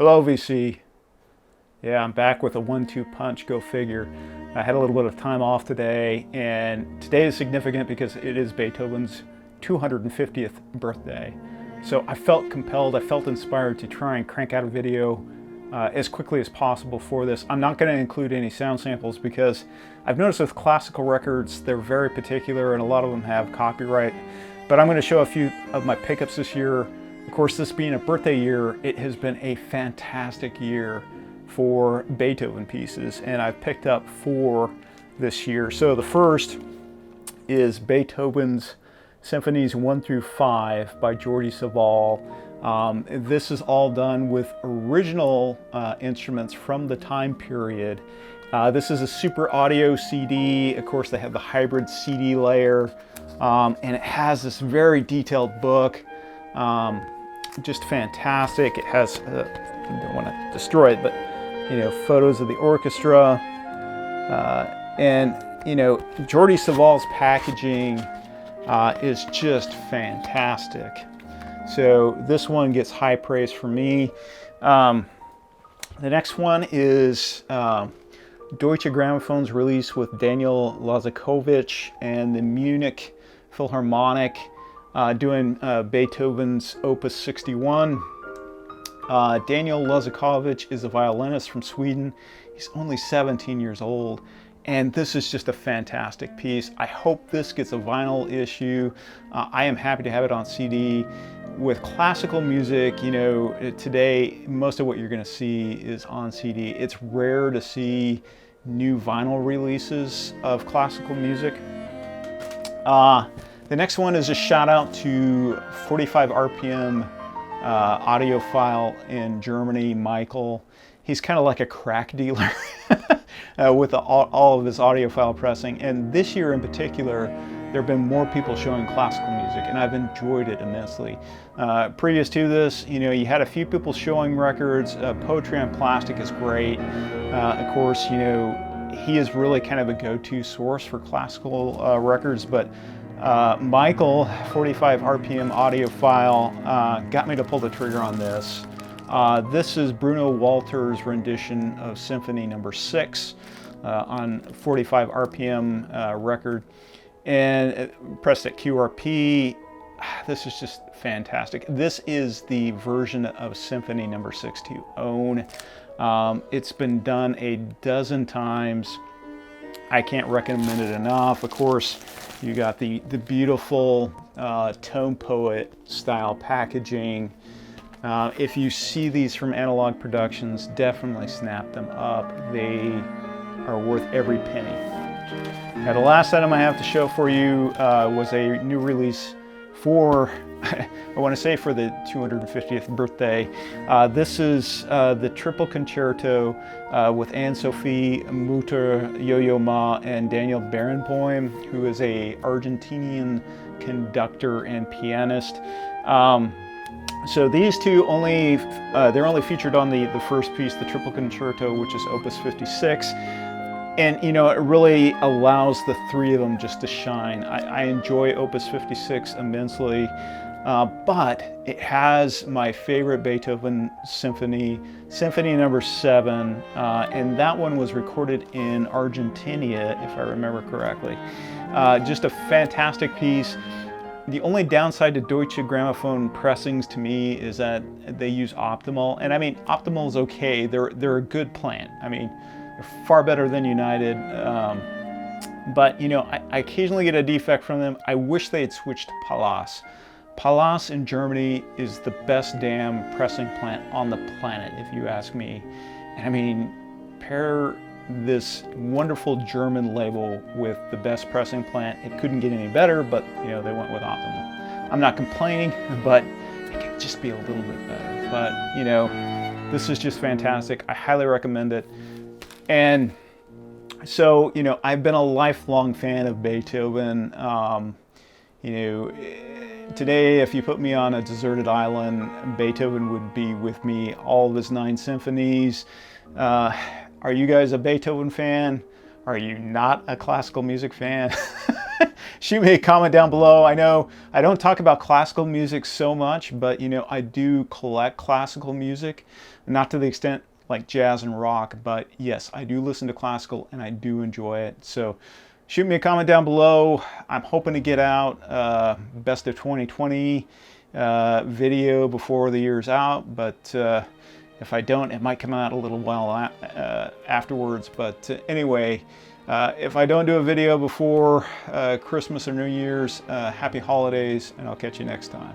Hello, VC. Yeah, I'm back with a 1-2 punch, go figure. I had a little bit of time off today, and today is significant because it is Beethoven's 250th birthday. So I felt compelled, I felt inspired to try and crank out a video as quickly as possible for this. I'm not going to include any sound samples because I've noticed with classical records, they're very particular and a lot of them have copyright. But I'm going to show a few of my pickups this year. Of course, this being a birthday year, it has been a fantastic year for Beethoven pieces, and I've picked up 4 this year. So the first is Beethoven's Symphonies 1 through 5 by Jordi Savall. This is all done with original instruments from the time period. This is a super audio CD. Of course, they have the hybrid CD layer, and it has this very detailed book. Just fantastic. It has, I don't want to destroy it, but photos of the orchestra, and Jordi Savall's packaging is just fantastic. So this one gets high praise from me. The next one is Deutsche Grammophon's release with Daniel Lazakovich and the Munich Philharmonic doing Beethoven's Opus 61. Daniel Lazakovich is a violinist from Sweden. He's only 17 years old, and this is just a fantastic piece. I hope this gets a vinyl issue. I am happy to have it on CD. With classical music, today most of what you're going to see is on CD. It's rare to see new vinyl releases of classical music. The next one is a shout out to 45 RPM audiophile in Germany, Michael. He's kind of like a crack dealer with all of his audiophile pressing. And this year in particular, there have been more people showing classical music, and I've enjoyed it immensely. Previous to this, you had a few people showing records. Poetry on Plastic is great. Of course, he is really kind of a go-to source for classical records, but Michael, 45 RPM audiophile, got me to pull the trigger on this. This is Bruno Walter's rendition of Symphony No. 6 on 45 RPM record, and pressed at QRP. This is just fantastic. This is the version of Symphony No. 6 to own. It's been done a dozen times. I can't recommend it enough. Of course, you got the beautiful Tone Poet style packaging. If you see these from Analog Productions, definitely snap them up. They are worth every penny. Now, the last item I have to show for you was a new release for, I want to say for the 250th birthday. This is the Triple Concerto with Anne-Sophie Mutter, Yo-Yo Ma, and Daniel Barenboim, who is a Argentinian conductor and pianist. So these two they're only featured on the first piece, the Triple Concerto, which is Opus 56. And it really allows the 3 of them just to shine. I enjoy Opus 56 immensely, but it has my favorite Beethoven symphony, Symphony No. 7, and that one was recorded in Argentina, if I remember correctly. Just a fantastic piece. The only downside to Deutsche Grammophon pressings to me is that they use Optimal, and I mean, Optimal is okay. They're a good plant. I mean, they're far better than United, but I occasionally get a defect from them. I wish they had switched to Pallas. Pallas in Germany is the best damn pressing plant on the planet, if you ask me. And I mean, pair this wonderful German label with the best pressing plant. It couldn't get any better, but they went with Optimal. I'm not complaining, but it could just be a little bit better. But this is just fantastic. I highly recommend it. And so, I've been a lifelong fan of Beethoven. Today, if you put me on a deserted island, Beethoven would be with me, all of his 9 symphonies. Are you guys a Beethoven fan? Are you not a classical music fan? shoot me a comment down below. I know I don't talk about classical music so much, but you know, I do collect classical music, not to the extent like jazz and rock, but yes, I do listen to classical and I do enjoy it. So shoot me a comment down below. I'm hoping to get out best of 2020 video before the year's out, but if I don't, it might come out a little while afterwards. But anyway, if I don't do a video before Christmas or New Year's, happy holidays, and I'll catch you next time.